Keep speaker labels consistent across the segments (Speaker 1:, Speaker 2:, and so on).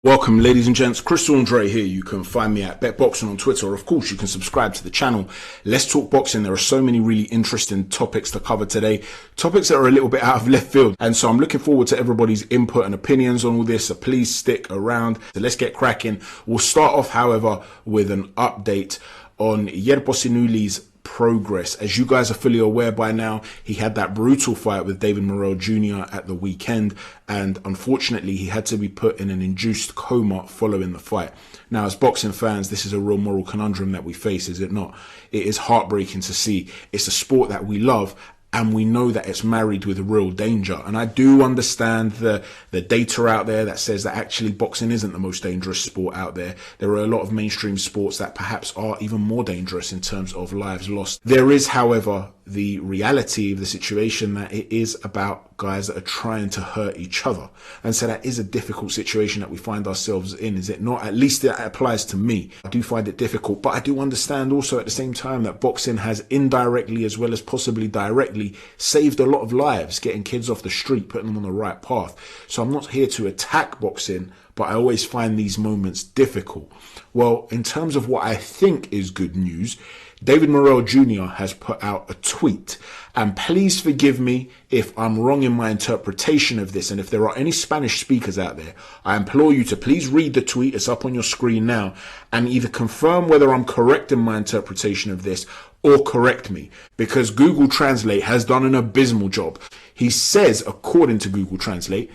Speaker 1: Welcome, ladies and gents. Chris here. You can find me at BetBoxing on Twitter, or of course you can subscribe to the channel. Let's talk boxing. There are so many really interesting topics to cover today, topics that are a little bit out of left field, and so I'm looking forward to everybody's input and opinions on all this, so please stick around. So let's get cracking. We'll start off, however, with an update on YERBOSSYNULY's progress. As you guys are fully aware by now, he had that brutal fight with David Morrell Jr. at the weekend, and unfortunately he had to be put in an induced coma following the fight. Now, as boxing fans, this is a real moral conundrum that we face, is it not? It is heartbreaking to see. It's a sport that we love, and we know that it's married with real danger. And I do understand the data out there that says that actually boxing isn't the most dangerous sport out there. There are a lot of mainstream sports that perhaps are even more dangerous in terms of lives lost. There is, however, the reality of the situation that it is about guys that are trying to hurt each other. And so that is a difficult situation that we find ourselves in, is it not? At least it applies to me. I do find it difficult, but I do understand also at the same time that boxing has indirectly as well as possibly directly saved a lot of lives, getting kids off the street, putting them on the right path. So I'm not here to attack boxing, but I always find these moments difficult. Well, in terms of what I think is good news, David Morrell Jr. has put out a tweet, and please forgive me if I'm wrong in my interpretation of this, and if there are any Spanish speakers out there, I implore you to please read the tweet. It's up on your screen now, and either confirm whether I'm correct in my interpretation of this or correct me, because Google Translate has done an abysmal job. He says, according to Google Translate,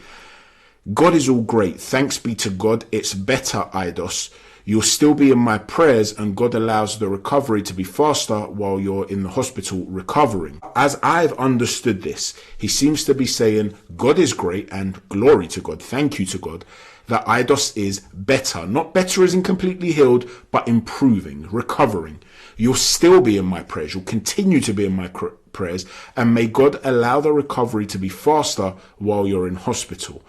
Speaker 1: "God is all great. Thanks be to God. It's better, AIDOS. You'll still be in my prayers, and God allows the recovery to be faster while you're in the hospital recovering." As I've understood this, he seems to be saying God is great and glory to God, thank you to God, that AIDOS is better. Not better as in completely healed, but improving, recovering. You'll still be in my prayers. You'll continue to be in my prayers, and may God allow the recovery to be faster while you're in hospital.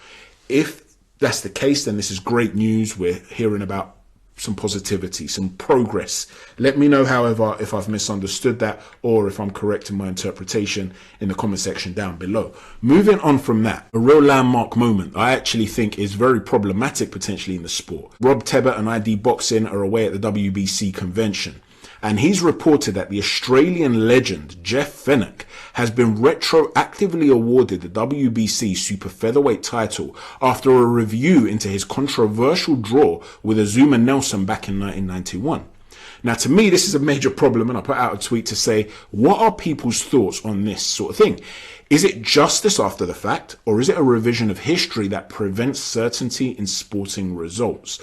Speaker 1: If that's the case, then this is great news. We're hearing about some positivity, some progress. Let me know, however, if I've misunderstood that or if I'm correct in my interpretation in the comment section down below. Moving on from that, a real landmark moment I actually think is very problematic potentially in the sport. Rob Tebbett and ID Boxing are away at the WBC convention, and he's reported that the Australian legend Jeff Fenech has been retroactively awarded the WBC super featherweight title after a review into his controversial draw with Azuma Nelson back in 1991. Now, to me, this is a major problem, and I put out a tweet to say, what are people's thoughts on this sort of thing? Is it justice after the fact, or is it a revision of history that prevents certainty in sporting results?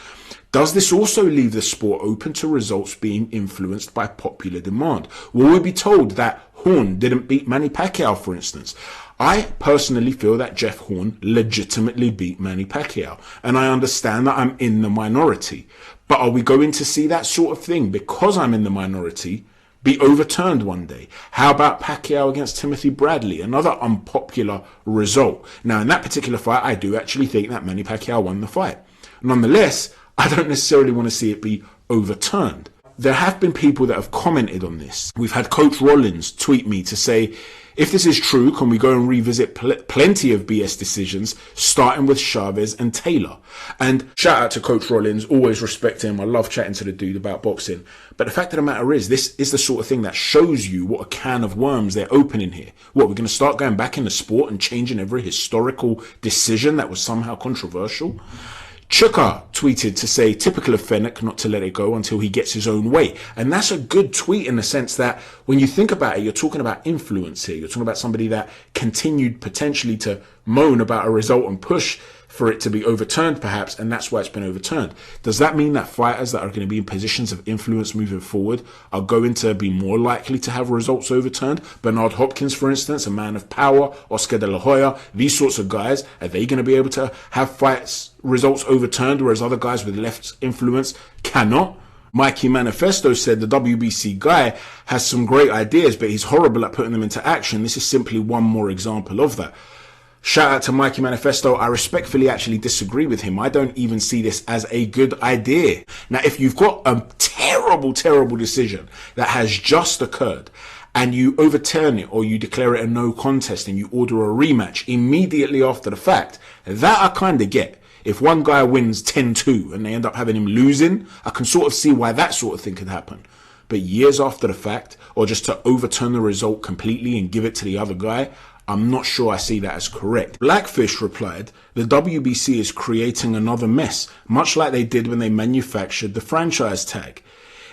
Speaker 1: Does this also leave the sport open to results being influenced by popular demand? Will we be told that Horn didn't beat Manny Pacquiao, for instance? I personally feel that Jeff Horn legitimately beat Manny Pacquiao, and I understand that I'm in the minority. But are we going to see that sort of thing, because I'm in the minority, be overturned one day? How about Pacquiao against Timothy Bradley, another unpopular result? Now, in that particular fight, I do actually think that Manny Pacquiao won the fight. Nonetheless, I don't necessarily want to see it be overturned. There have been people that have commented on this. We've had Coach Rollins tweet me to say, if this is true, can we go and revisit plenty of BS decisions, starting with Chavez and Taylor? And shout out to Coach Rollins, always respect him. I love chatting to the dude about boxing. But the fact of the matter is, this is the sort of thing that shows you what a can of worms they're opening here. What, we're going to start going back in the sport and changing every historical decision that was somehow controversial? Chuka tweeted to say, typical of Fenech not to let it go until he gets his own way. And that's a good tweet in the sense that when you think about it, you're talking about influence here. You're talking about somebody that continued potentially to moan about a result and push for it to be overturned perhaps, and that's why it's been overturned. Does that mean that fighters that are going to be in positions of influence moving forward are going to be more likely to have results overturned? Bernard Hopkins, for instance, a man of power, Oscar de la Hoya, these sorts of guys, are they going to be able to have fights results overturned, whereas other guys with less influence cannot? Mikey Manifesto said the WBC guy has some great ideas, but he's horrible at putting them into action. This is simply one more example of that. Shout out to Mikey Manifesto. I respectfully actually disagree with him. I don't even see this as a good idea. Now, if you've got a terrible, terrible decision that has just occurred and you overturn it or you declare it a no contest and you order a rematch immediately after the fact, that I kind of get. If one guy wins 10-2 and they end up having him losing, I can sort of see why that sort of thing could happen. But years after the fact, or just to overturn the result completely and give it to the other guy, I'm not sure I see that as correct. Blackfish replied, the WBC is creating another mess, much like they did when they manufactured the franchise tag.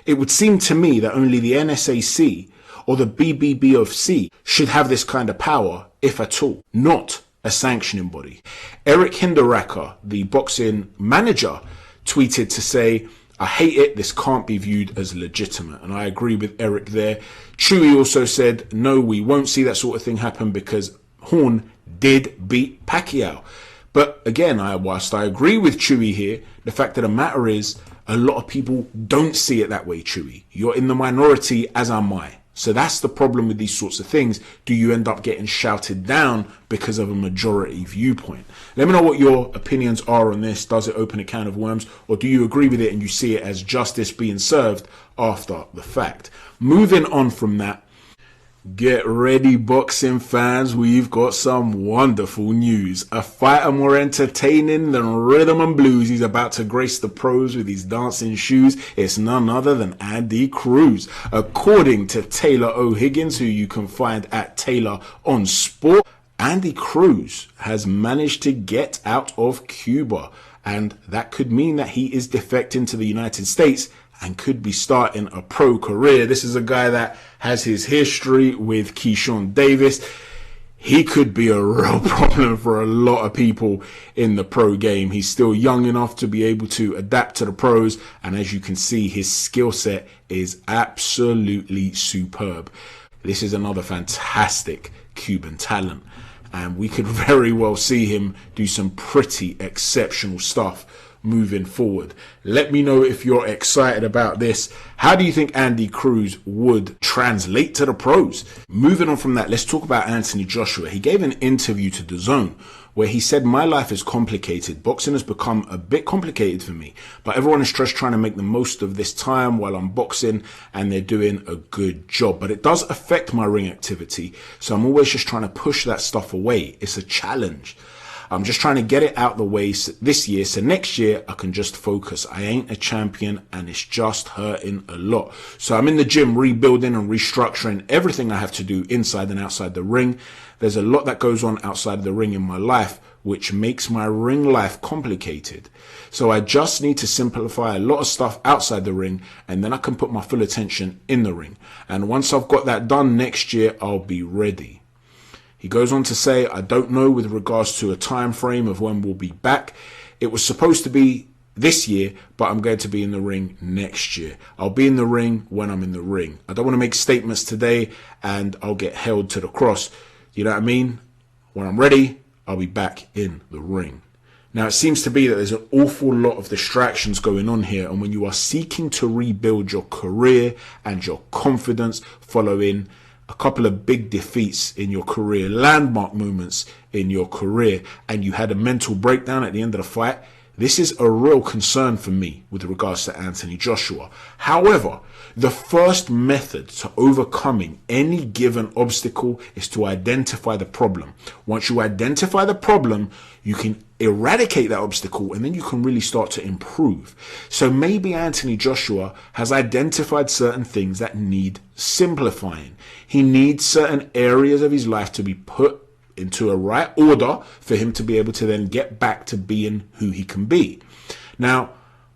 Speaker 1: It would seem to me that only the NSAC or the BBBOC should have this kind of power, if at all, not a sanctioning body. Eric Hinderaker, the boxing manager, tweeted to say, I hate it, this can't be viewed as legitimate. And I agree with Eric there. Chewy also said, no, we won't see that sort of thing happen because Horn did beat Pacquiao. But again, whilst I agree with Chewy here, the fact of the matter is a lot of people don't see it that way, Chewy. You're in the minority, as am I. So that's the problem with these sorts of things. Do you end up getting shouted down because of a majority viewpoint? Let me know what your opinions are on this. Does it open a can of worms, or do you agree with it and you see it as justice being served after the fact? Moving on from that, get ready, boxing fans. We've got some wonderful news. A fighter more entertaining than rhythm and blues. He's about to grace the pros with his dancing shoes. It's none other than Andy Cruz. According to Taylor O'Higgins, who you can find at Taylor on Sport, Andy Cruz has managed to get out of Cuba. And that could mean that he is defecting to the United States and could be starting a pro career. This is a guy that has his history with Keyshawn Davis. He could be a real problem for a lot of people in the pro game. He's still young enough to be able to adapt to the pros. And as you can see, his skill set is absolutely superb. This is another fantastic Cuban talent. And we could very well see him do some pretty exceptional stuff moving forward. Let me know if you're excited about this. How do you think Andy Cruz would translate to the pros? Moving on from that, let's talk about Anthony Joshua. He gave an interview to DAZN where he said, my life is complicated. Boxing has become a bit complicated for me, but everyone is just trying to make the most of this time while I'm boxing, and they're doing a good job. But it does affect my ring activity, so I'm always just trying to push that stuff away. It's a challenge. I'm just trying to get it out the way this year, so next year I can just focus. I ain't a champion and it's just hurting a lot. So I'm in the gym rebuilding and restructuring everything I have to do inside and outside the ring. There's a lot that goes on outside of the ring in my life, which makes my ring life complicated. So I just need to simplify a lot of stuff outside the ring, and then I can put my full attention in the ring. And once I've got that done next year, I'll be ready. He goes on to say, I don't know with regards to a time frame of when we'll be back. It was supposed to be this year, but I'm going to be in the ring next year. I'll be in the ring when I'm in the ring. I don't want to make statements today and I'll get held to the cross. You know what I mean? When I'm ready, I'll be back in the ring. Now, it seems to be that there's an awful lot of distractions going on here. And when you are seeking to rebuild your career and your confidence following a couple of big defeats in your career, landmark moments in your career, and you had a mental breakdown at the end of the fight, this is a real concern for me with regards to Anthony Joshua. However, the first method to overcoming any given obstacle is to identify the problem. Once you identify the problem, you can eradicate that obstacle, and then you can really start to improve. So maybe Anthony Joshua has identified certain things that need simplifying. He needs certain areas of his life to be put into a right order for him to be able to then get back to being who he can be. Now,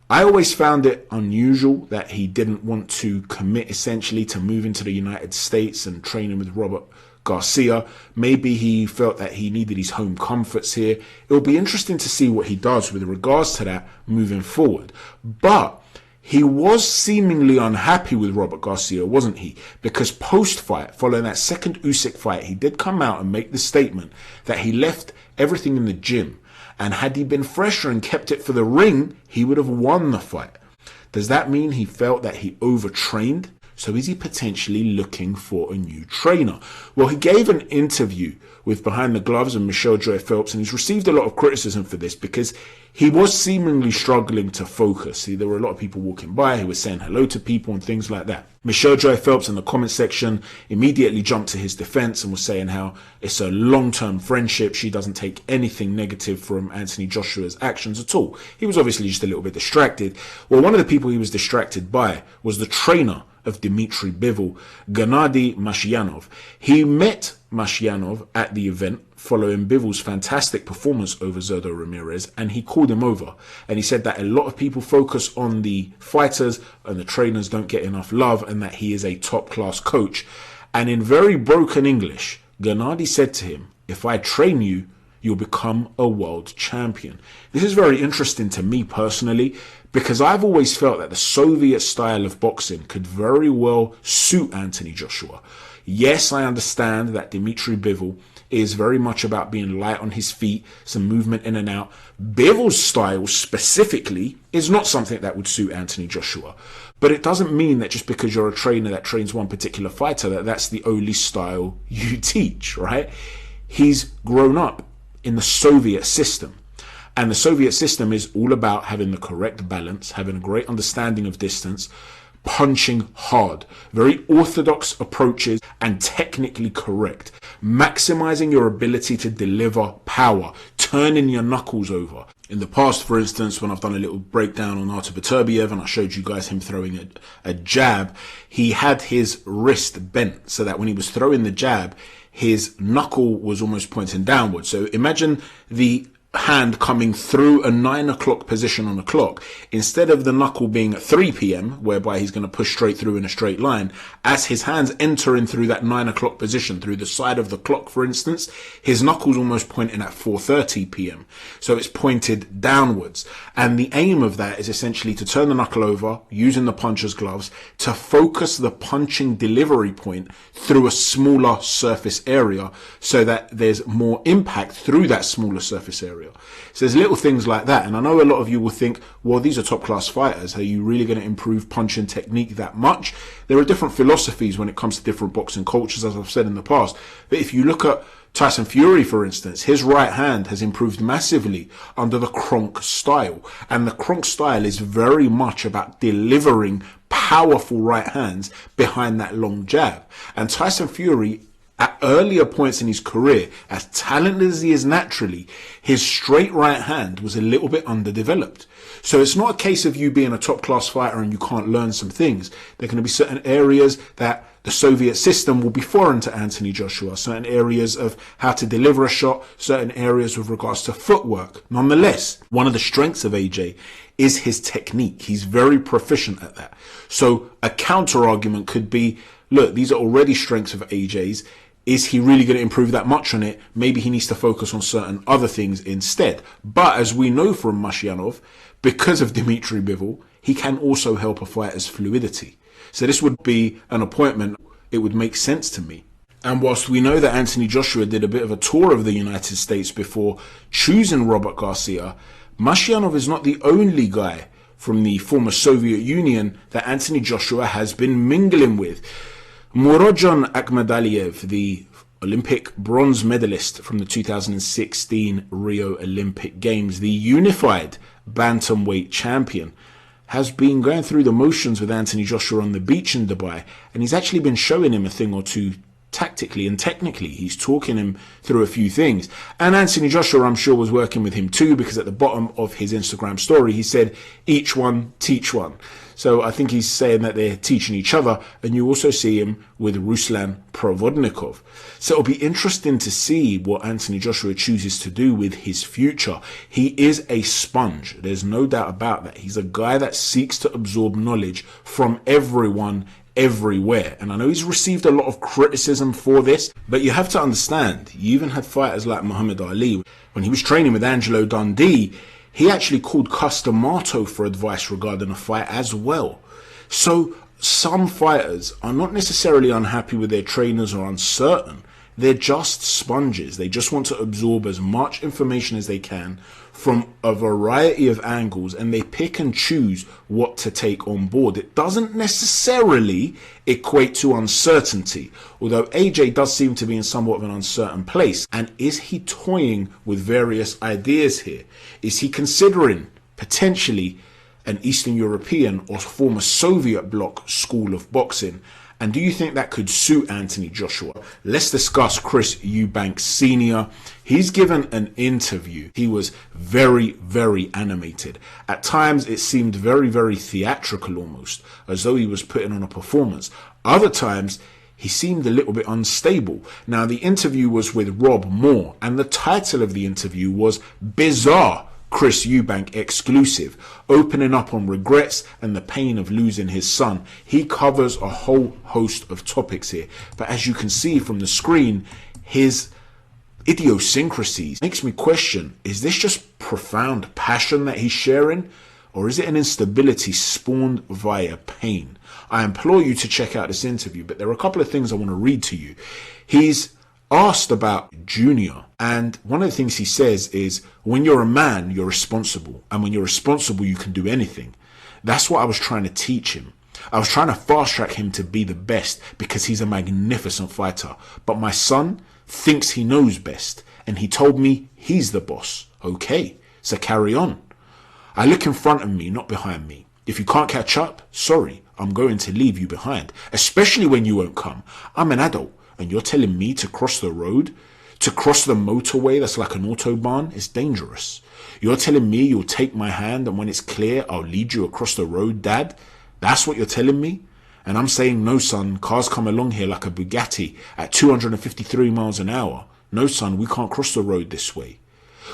Speaker 1: I always found it unusual that he didn't want to commit essentially to moving to the United States and training with Robert Garcia. Maybe he felt that he needed his home comforts here. It will be interesting to see what he does with regards to that moving forward. But he was seemingly unhappy with Robert Garcia, wasn't he? Because post-fight, following that second Usyk fight, he did come out and make the statement that he left everything in the gym. And had he been fresher and kept it for the ring, he would have won the fight. Does that mean he felt that he overtrained So is he potentially looking for a new trainer? Well, he gave an interview with Behind the Gloves and Michelle Joy Phelps, and he's received a lot of criticism for this because he was seemingly struggling to focus. See, there were a lot of people walking by, he was saying hello to people and things like that. Michelle Joy Phelps in the comment section immediately jumped to his defense and was saying how it's a long-term friendship. She doesn't take anything negative from Anthony Joshua's actions at all. He was obviously just a little bit distracted. Well, one of the people he was distracted by was the trainer of Dmitry Bivol, GENNADY MASHYANOV. He met Mashyanov at the event following Bivol's fantastic performance over Zurdo Ramirez, and he called him over. And he said that a lot of people focus on the fighters and the trainers don't get enough love, and that he is a top-class coach. And in very broken English, Gennady said to him, "If I train you, you'll become a world champion." This is very interesting to me personally, because I've always felt that the Soviet style of boxing could very well suit Anthony Joshua. Yes, I understand that Dmitry Bivol is very much about being light on his feet, some movement in and out. Bivol's style specifically is not something that would suit Anthony Joshua. But it doesn't mean that just because you're a trainer that trains one particular fighter, that that's the only style you teach, right? He's grown up in the Soviet system. And the Soviet system is all about having the correct balance, having a great understanding of distance, punching hard, very orthodox approaches and technically correct, maximizing your ability to deliver power, turning your knuckles over. In the past, for instance, when I've done a little breakdown on Artur Beterbiev and I showed you guys him throwing a jab, he had his wrist bent so that when he was throwing the jab, his knuckle was almost pointing downwards. So imagine the hand coming through a 9 o'clock position on the clock, instead of the knuckle being at 3 p.m, whereby he's going to push straight through in a straight line, as his hands entering through that 9 o'clock position, through the side of the clock, for instance, his knuckle's almost pointing at 4:30 p.m. So it's pointed downwards. And the aim of that is essentially to turn the knuckle over, using the puncher's gloves, to focus the punching delivery point through a smaller surface area so that there's more impact through that smaller surface area. So there's little things like that. And I know a lot of you will think, well, these are top class fighters. Are you really going to improve punching technique that much? There are different philosophies when it comes to different boxing cultures, as I've said in the past. But if you look at Tyson Fury, for instance, his right hand has improved massively under the Kronk style. And the Kronk style is very much about delivering powerful right hands behind that long jab. And Tyson Fury, at earlier points in his career, as talented as he is naturally, his straight right hand was a little bit underdeveloped. So it's not a case of you being a top class fighter and you can't learn some things. There are going to be certain areas that the Soviet system will be foreign to Anthony Joshua, certain areas of how to deliver a shot, certain areas with regards to footwork. Nonetheless, one of the strengths of AJ is his technique. He's very proficient at that. So a counter argument could be, look, these are already strengths of AJ's. Is he really going to improve that much on it? Maybe he needs to focus on certain other things instead. But as we know from Mashyanov, because of Dmitry Bivol, he can also help a fighter's fluidity. So this would be an appointment. It would make sense to me. And whilst we know that Anthony Joshua did a bit of a tour of the United States before choosing Robert Garcia, Mashyanov is not the only guy from the former Soviet Union that Anthony Joshua has been mingling with. Murodjon Akhmadaliev, the Olympic bronze medalist from the 2016 Rio Olympic Games, the unified bantamweight champion, has been going through the motions with Anthony Joshua on the beach in Dubai, and he's actually been showing him a thing or two tactically and technically. He's talking him through a few things. And Anthony Joshua, I'm sure, was working with him too, because at the bottom of his Instagram story, he said, each one, teach one. So I think he's saying that they're teaching each other. And you also see him with Ruslan Provodnikov. So it'll be interesting to see what Anthony Joshua chooses to do with his future. He is a sponge. There's no doubt about that. He's a guy that seeks to absorb knowledge from everyone, everywhere. And I know he's received a lot of criticism for this, but you have to understand, you even had fighters like Muhammad Ali. When he was training with Angelo Dundee, he actually called Cus D'Amato for advice regarding a fight as well. So some fighters are not necessarily unhappy with their trainers or uncertain. They're just sponges. They just want to absorb as much information as they can from a variety of angles and they pick and choose what to take on board. It doesn't necessarily equate to uncertainty, although AJ does seem to be in somewhat of an uncertain place. And is he toying with various ideas here? Is he considering potentially an Eastern European or former Soviet Bloc school of boxing? And do you think that could suit Anthony Joshua? Let's discuss Chris Eubank Sr. He's given an interview. He was very, very animated. At times, it seemed very, very theatrical almost, as though he was putting on a performance. Other times, he seemed a little bit unstable. Now, the interview was with Rob Moore, and the title of the interview was Bizarre Chris Eubank Exclusive, opening up on regrets and the pain of losing his son. He covers a whole host of topics here, but as you can see from the screen, his idiosyncrasies makes me question, is this just profound passion that he's sharing, or is it an instability spawned via pain? I implore you to check out this interview, but there are a couple of things I want to read to you. He's asked about Junior, and one of the things he says is, when you're a man, you're responsible, and when you're responsible, you can do anything. That's what I was trying to teach him. I was trying to fast track him to be the best because he's a magnificent fighter, but my son thinks he knows best, and he told me he's the boss. Okay, so carry on. I look in front of me, not behind me. If you can't catch up, sorry, I'm going to leave you behind, especially when you won't come. I'm an adult. And you're telling me to cross the road, to cross the motorway that's like an autobahn? It's dangerous. You're telling me you'll take my hand and when it's clear, I'll lead you across the road, Dad? That's what you're telling me? And I'm saying, no, son, cars come along here like a Bugatti at 253 miles an hour. No, son, we can't cross the road this way.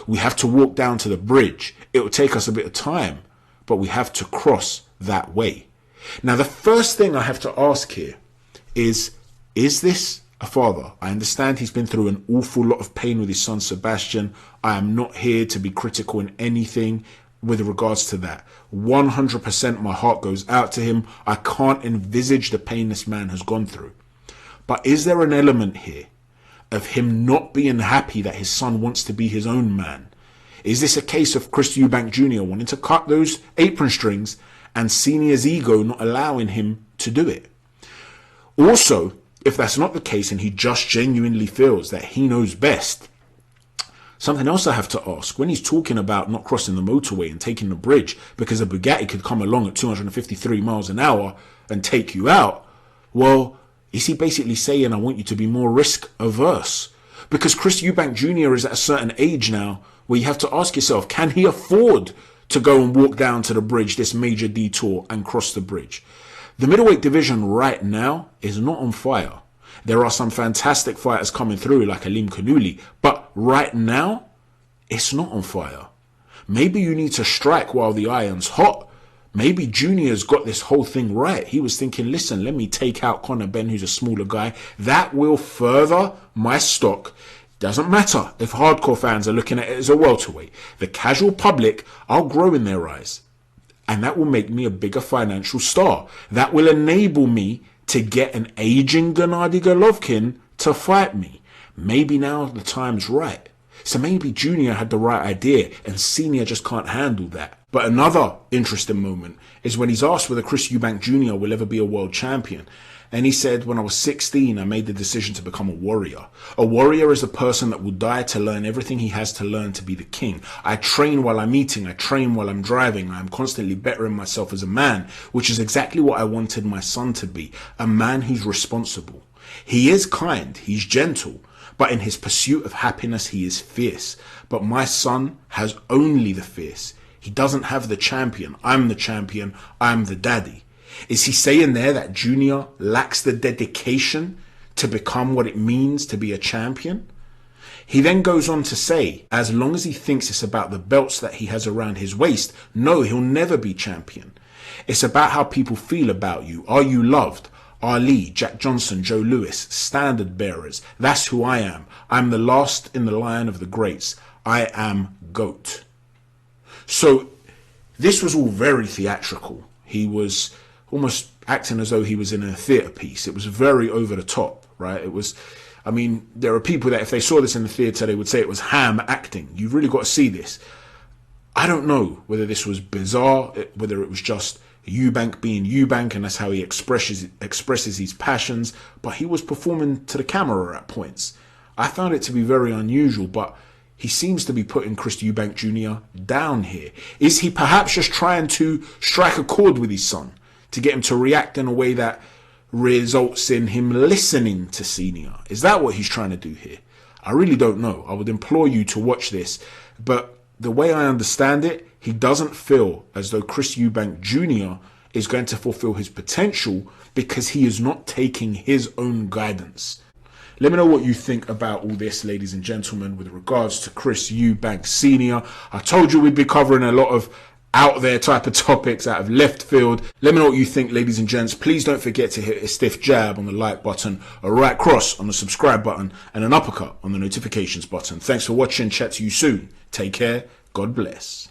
Speaker 1: We have to walk down to the bridge. It will take us a bit of time, but we have to cross that way. Now, the first thing I have to ask here is this a father? I understand he's been through an awful lot of pain with his son Sebastian. I am not here to be critical in anything with regards to that. 100% my heart goes out to him. I can't envisage the pain this man has gone through. But is there an element here of him not being happy that his son wants to be his own man? Is this a case of Chris Eubank Jr. wanting to cut those apron strings and Senior's ego not allowing him to do it? Also, if that's not the case and he just genuinely feels that he knows best, something else I have to ask, when he's talking about not crossing the motorway and taking the bridge because a Bugatti could come along at 253 miles an hour and take you out, well, is he basically saying, I want you to be more risk averse? Because Chris Eubank Jr. is at a certain age now where you have to ask yourself, can he afford to go and walk down to the bridge, this major detour, and cross the bridge? The middleweight division right now is not on fire. There are some fantastic fighters coming through like Alim Kanuli, but right now, it's not on fire. Maybe you need to strike while the iron's hot. Maybe Junior's got this whole thing right. He was thinking, listen, let me take out Conor Benn, who's a smaller guy. That will further my stock. Doesn't matter if hardcore fans are looking at it as a welterweight. The casual public, I'll grow in their eyes. And that will make me a bigger financial star. That will enable me to get an aging Gennady Golovkin to fight me. Maybe now the time's right. So maybe Junior had the right idea and Senior just can't handle that. But another interesting moment is when he's asked whether Chris Eubank Jr. will ever be a world champion. And he said, when I was 16, I made the decision to become a warrior. A warrior is a person that will die to learn everything he has to learn to be the king. I train while I'm eating. I train while I'm driving. I am constantly bettering myself as a man, which is exactly what I wanted my son to be. A man who's responsible. He is kind. He's gentle. But in his pursuit of happiness, he is fierce. But my son has only the fierce. He doesn't have the champion. I'm the champion. I'm the daddy. Is he saying there that Junior lacks the dedication to become what it means to be a champion? He then goes on to say, as long as he thinks it's about the belts that he has around his waist, no, he'll never be champion. It's about how people feel about you. Are you loved? Ali, Jack Johnson, Joe Louis, standard bearers. That's who I am. I'm the last in the line of the greats. I am GOAT. So this was all very theatrical. He was almost acting as though he was in a theatre piece. It was very over the top, right? It was, I mean, there are people that if they saw this in the theatre, they would say it was ham acting. You've really got to see this. I don't know whether this was bizarre, whether it was just Eubank being Eubank and that's how he expresses his passions, but he was performing to the camera at points. I found it to be very unusual, but he seems to be putting Chris Eubank Jr. down here. Is he perhaps just trying to strike a chord with his son to get him to react in a way that results in him listening to Senior? Is that what he's trying to do here? I really don't know. I would implore you to watch this, but the way I understand it, he doesn't feel as though Chris Eubank Jr. is going to fulfill his potential because he is not taking his own guidance. Let me know what you think about all this, ladies and gentlemen, with regards to Chris Eubank Sr. I told you we'd be covering a lot of out there type of topics out of left field. Let me know what you think, ladies and gents. Please don't forget to hit a stiff jab on the like button, a right cross on the subscribe button, and an uppercut on the notifications button. Thanks for watching. Chat to you soon. Take care. God bless.